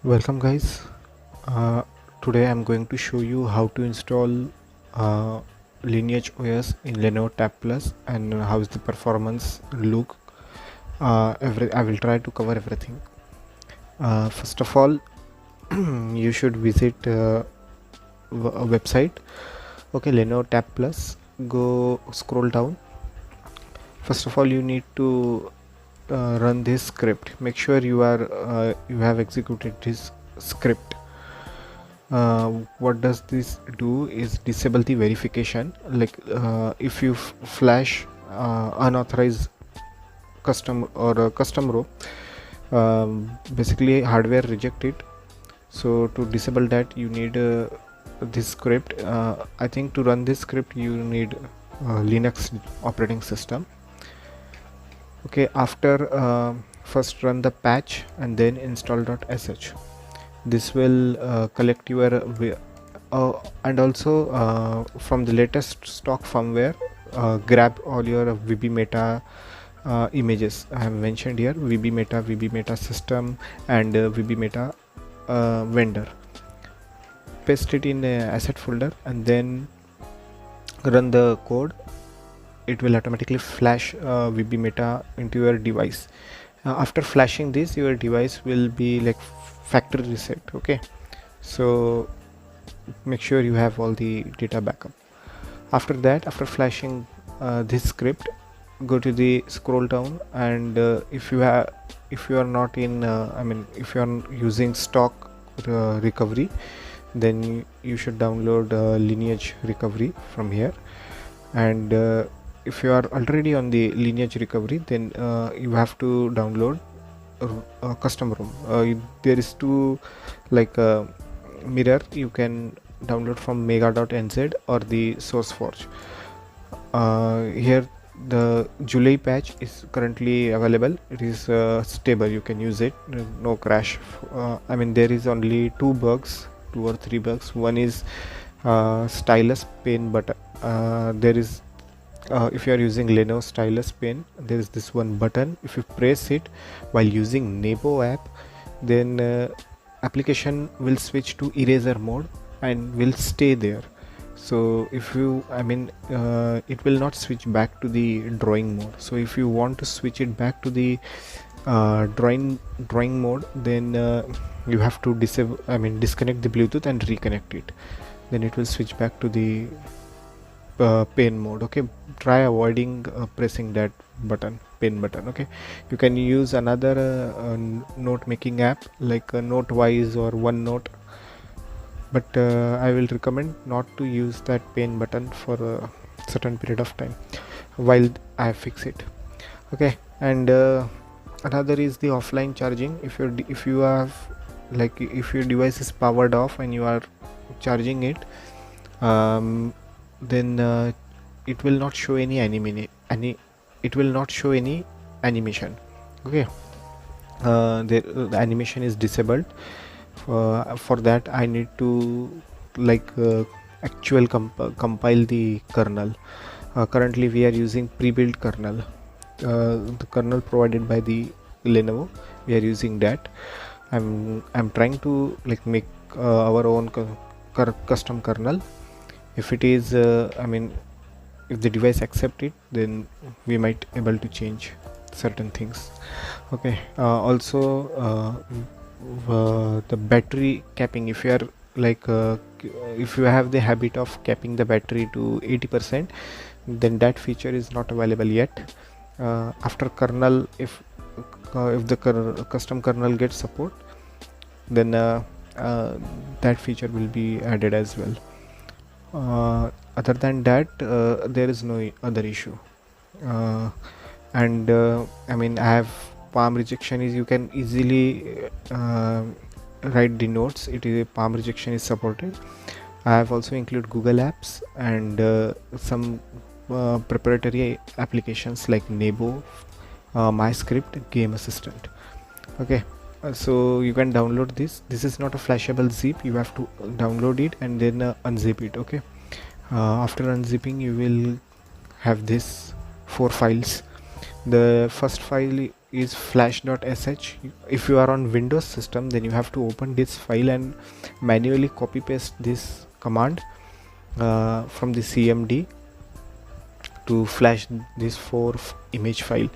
Welcome guys. uh, Today I'm going to show you how to install uh, Lineage OS in Lenovo Tab Plus and how is the performance look. I will try to cover everything. First of all, you should visit a website. Okay, Lenovo Tab Plus. Go scroll down. First of all, you need to run this script. Make sure you have executed this script. What does this do is disable the verification, like if you flash unauthorized custom or a custom row, basically hardware reject it. So to disable that, you need this script. I think to run this script you need Linux operating system. Okay, after first run the patch and then install.sh. This will collect your and also from the latest stock firmware, grab all your VB Meta images. I have mentioned here VB Meta system and VB Meta vendor. Paste it in a asset folder and then run the code. It will automatically flash VB Meta into your device. After flashing this, your device will be like factory reset. Okay, so make sure you have all the data backup. After that, after flashing this script, go to the scroll down, and if you are not in if you are using stock recovery, then you should download Lineage recovery from here. And if you are already on the Lineage recovery, then you have to download custom ROM. There is two, like mirror. You can download from mega.nz or the SourceForge. Here the July patch is currently available. It is stable, you can use it, no crash. There is only two or three bugs. One is stylus pen button. There is if you are using Lenovo stylus pen, there is this one button. If you press it while using Nebo app, then application will switch to eraser mode and will stay there. So if you it will not switch back to the drawing mode. So if you want to switch it back to the drawing mode, then you have to disconnect the Bluetooth and reconnect it. Then it will switch back to the pen mode. Okay, try avoiding pressing that pen button. Okay, you can use another note making app like Notewise or OneNote, but I will recommend not to use that pen button for a certain period of time while I fix it. Okay, and another is the offline charging. If you have, like, if your device is powered off and you are charging it, then it will not show any animation. Okay, the animation is disabled. For that I need to actual compile the kernel. Currently we are using pre-built kernel, the kernel provided by the Lenovo. We are using that. I'm trying to make our own custom kernel. If it is if the device accept it, then we might able to change certain things. Okay, also the battery capping. If you are if you have the habit of capping the battery to 80%, then that feature is not available yet. After kernel, if the custom kernel gets support, then that feature will be added as well. Other than that, there is no other issue. And I have palm rejection. Is you can easily write the notes. It is palm rejection is supported. I have also included Google Apps and some proprietary applications like Nebo, MyScript, Game Assistant. Okay, so you can download this. This is not a flashable zip. You have to download it and then unzip it. Okay, after unzipping, you will have this 4 files. The first file is flash.sh. If you are on Windows system, then you have to open this file and manually copy paste this command from the cmd to flash this image file.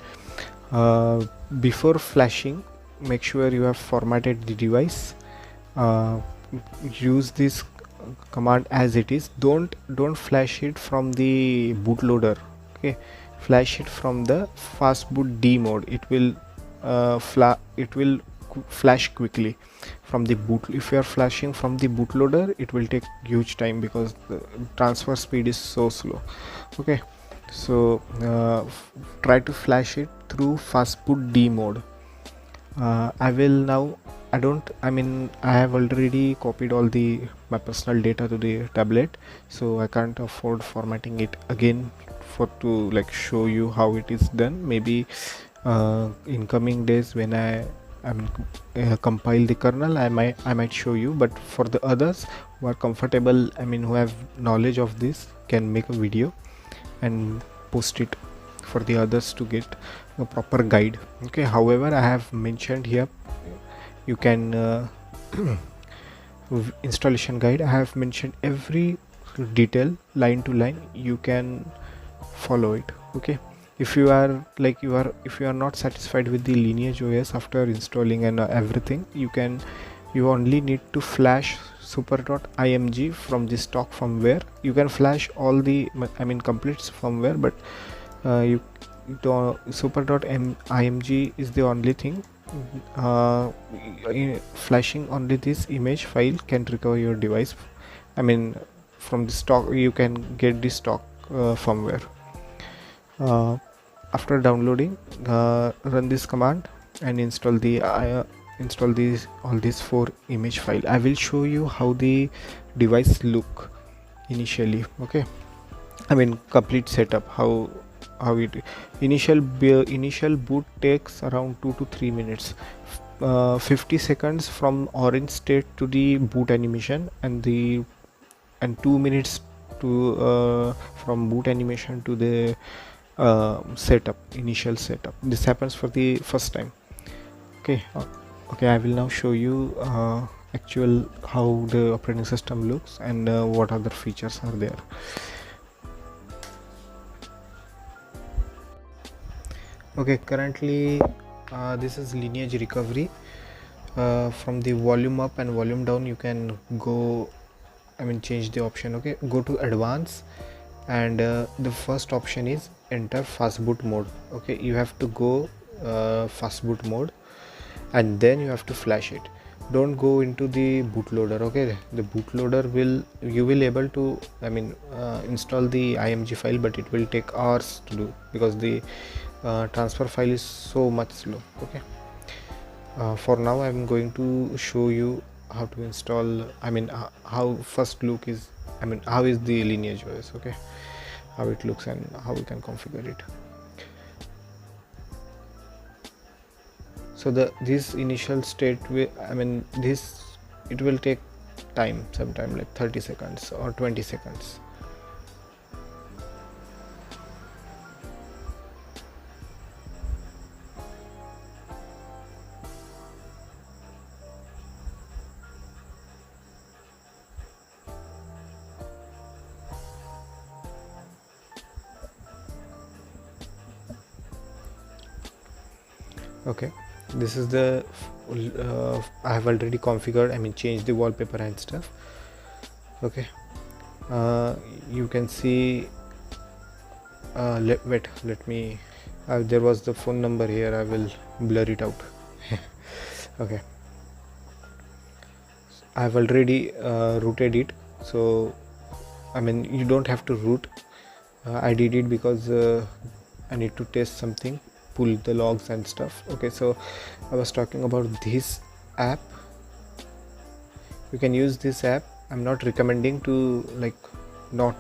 Before flashing, make sure you have formatted the device. Use this command as it is. Don't flash it from the bootloader. Okay, flash it from the fastboot D mode. It will flash quickly from the boot. If you are flashing from the bootloader, it will take huge time because the transfer speed is so slow. Okay, so try to flash it through fastboot D mode. I will now, I have already copied all my personal data to the tablet, so I can't afford formatting it again to like show you how it is done. Maybe in coming days when I compile the kernel, I might show you. But for the others who are comfortable, who have knowledge of this, can make a video and post it for the others to get a proper guide. Okay, however, I have mentioned here, you can installation guide. I have mentioned every detail line to line. You can follow it. Okay, if you are not satisfied with the LineageOS after installing and everything, you only need to flash super.img from the stock firmware. You can flash all the complete firmware, but super.img is the only thing. Flashing only this image file can recover your device. From the stock you can get the stock firmware. After downloading, run this command and install all these 4 image file. I will show you how the device look initially. Okay, complete setup, how it initial boot takes around 2 to 3 minutes, 50 seconds from orange state to the boot animation, and 2 minutes to from boot animation to the initial setup. This happens for the first time. Okay, I will now show you actual how the operating system looks and what other features are there. Okay, currently this is Lineage recovery. From the volume up and volume down, you can go change the option. Okay, go to advanced, and the first option is enter fastboot mode. Okay, you have to go fastboot mode, and then you have to flash it. Don't go into the bootloader. Okay, the bootloader you will able to install the img file, but it will take hours to do because the transfer file is so much slow. Okay, for now I'm going to show you how to install, how first look is, how is the LineageOS. Okay, how it looks and how we can configure it. So this initial state will, it will take time, sometime like 30 seconds or 20 seconds. Okay, this is the I have already configured, changed the wallpaper and stuff. Okay, you can see let me there was the phone number here. I will blur it out. Okay, I have already rooted it, so you don't have to root. I did it because I need to test something, pull the logs and stuff. Okay, so I was talking about this app. You can use this app. I'm not recommending to not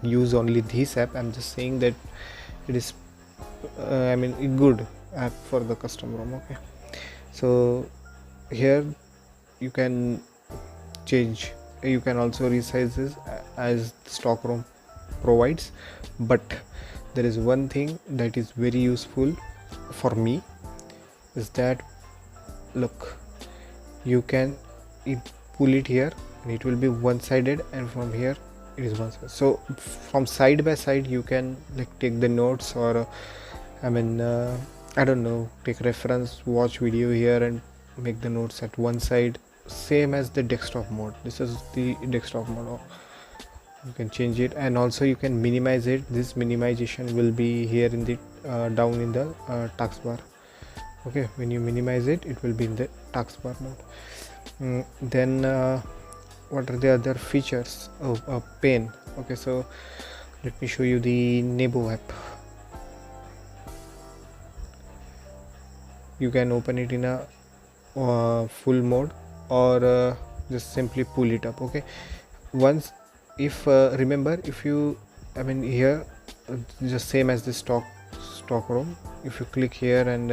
use only this app. I'm just saying that it is a good app for the custom ROM. Okay, so here you can change, you can also resize this as stock ROM provides, but there is one thing that is very useful for me is that, look, you can pull it here and it will be one-sided, and from here it is one side. So from side by side you can like take the notes, or I don't know, take reference, watch video here and make the notes at one side, same as the desktop mode. This is the desktop mode. You can change it, and also you can minimize it. This minimization will be here in the down in the taskbar. Okay, when you minimize it, it will be in the taskbar mode. Then what are the other features of pen? Okay, so let me show you the Nebo app. You can open it in a full mode, or just simply pull it up. Okay, once, if remember, if you here just same as the stock ROM, if you click here and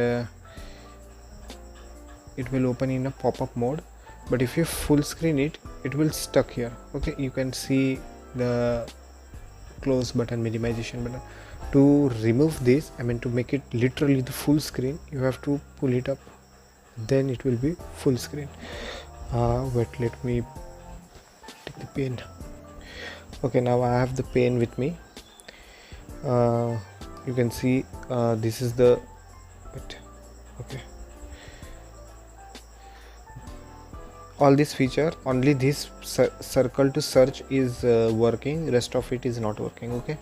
it will open in a pop-up mode, but if you full screen it, it will stuck here. Okay, you can see the close button, minimization button. To remove this, to make it literally the full screen, you have to pull it up, then it will be full screen. Wait, let me take the pen. Okay, now I have the pen with me. You can see this is the okay, all this feature, only this circle to search is working, rest of it is not working. Okay,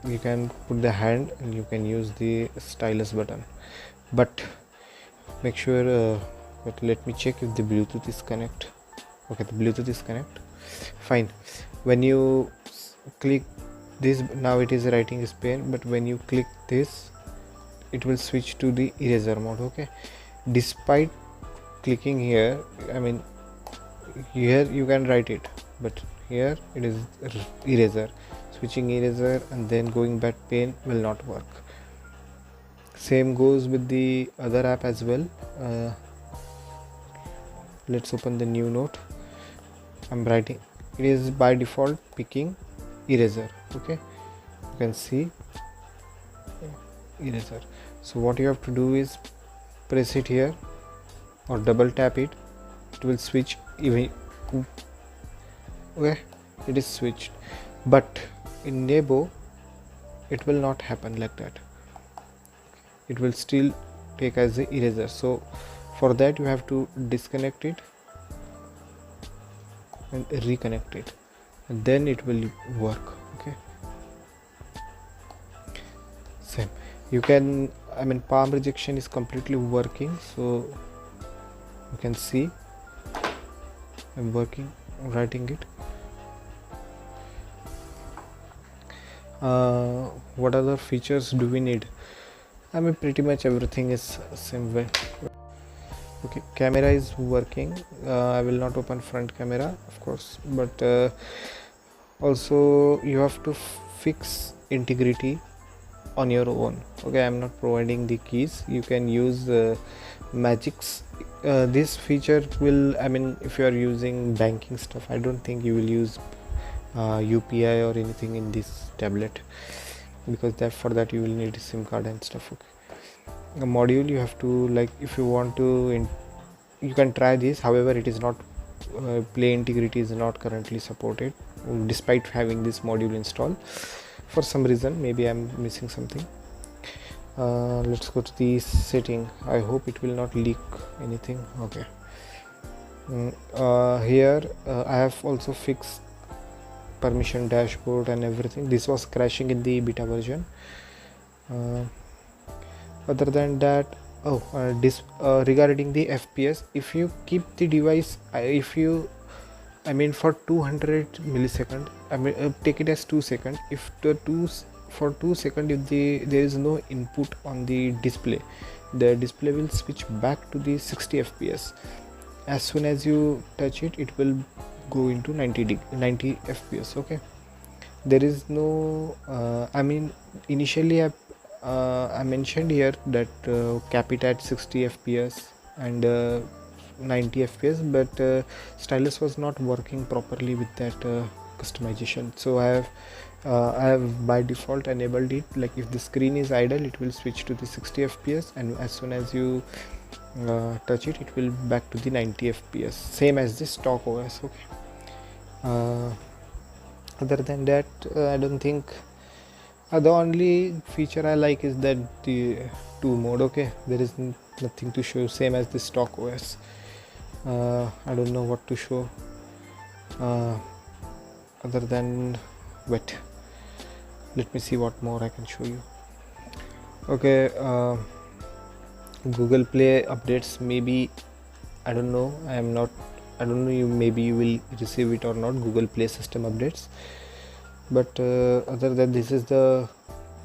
you can put the hand and you can use the stylus button, but make sure but let me check if the Bluetooth is connect. Okay, the Bluetooth is connect, fine. When you click this, now it is writing is pen, but when you click this, it will switch to the eraser mode. Okay, despite clicking here, here you can write it, but here it is eraser. Switching eraser and then going back pen will not work. Same goes with the other app as well. Let's open the new note. I'm writing, it is by default picking eraser. Okay, you can see eraser. So what you have to do is press it here or double tap it, it will switch. Even okay, it is switched, but in Nebo it will not happen like that. It will still take as the eraser. So for that you have to disconnect it and reconnect it, and then it will work. Okay, same. You can palm rejection is completely working, so you can see I'm working, writing it. What other features do we need? Pretty much everything is same way. Okay, camera is working. I will not open front camera, of course, but also you have to fix integrity on your own. Okay, I'm not providing the keys. You can use magics. This feature will, if you are using banking stuff, I don't think you will use UPI or anything in this tablet, because for that you will need a SIM card and stuff. Okay, a module you have to, like, if you want to you can try this. However, it is not play integrity is not currently supported despite having this module installed for some reason. Maybe I'm missing something. Let's go to the setting. I hope it will not leak anything. Okay, here I have also fixed permission dashboard and everything. This was crashing in the beta version. Other than that, regarding the FPS, if you keep the device, if you for 200 millisecond, take it as 2 seconds. If for 2 seconds, if there is no input on the display, the display will switch back to the 60 FPS. As soon as you touch it, it will go into 90 FPS. Okay, there is no initially I mentioned here that cap it at 60 FPS and 90 FPS, but stylus was not working properly with that customization. So I have I have by default enabled it, like if the screen is idle it will switch to the 60 fps, and as soon as you touch it, it will back to the 90 fps, same as the stock OS. Okay. Other than that, I don't think the only feature I like is that the 2 mode. Okay, there is nothing to show, same as the stock OS. I don't know what to show other than wait, let me see what more I can show you. Okay, Google Play updates, maybe I don't know, I don't know, you maybe you will receive it or not, Google Play system updates. But other than this is the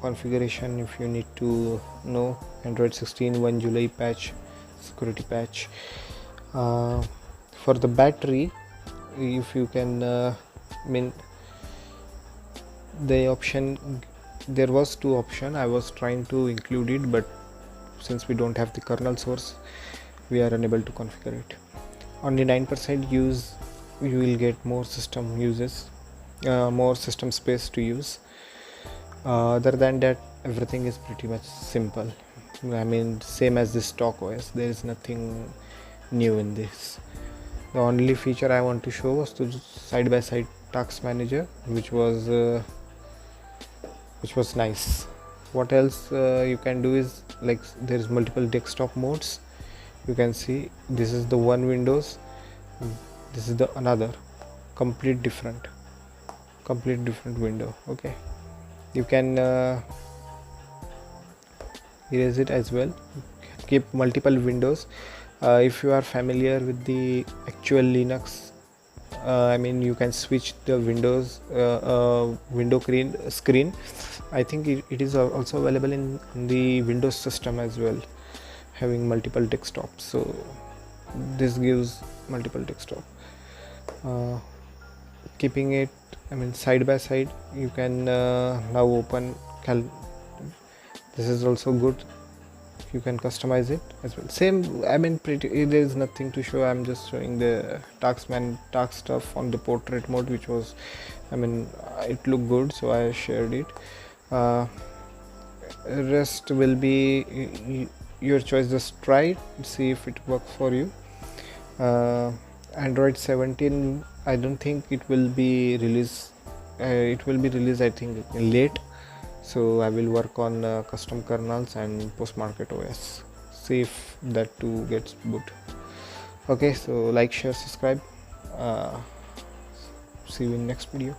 configuration if you need to know. Android 16 1 July patch, security patch. For the battery, if you can the option, there was 2 option, I was trying to include it, but since we don't have the kernel source we are unable to configure it. Only 9% use, you will get more system uses, more system space to use. Other than that, everything is pretty much simple. I mean, same as the stock OS, there is nothing new in this. The only feature I want to show was the side by side task manager, which was nice. What else you can do is, like, there is multiple desktop modes. You can see this is the one Windows, this is the another complete different window. Okay, you can erase it as well, keep multiple windows. If you are familiar with the actual Linux, I mean, you can switch the windows window screen. I think it is also available in the Windows system as well, having multiple desktops. So this gives multiple desktop. Keeping it, I mean, side by side, you can now open this is also good. You can customize it as well, same, I mean, pretty, there is nothing to show. I'm just showing the task stuff on the portrait mode, which was, I mean, it looked good, so I shared it. Rest will be your choice, just try it, see if it works for you. Android 17, I don't think it will be released, I think late, so I will work on custom kernels and post market OS, see if that too gets boot. Okay, so like, share, subscribe. See you in next video.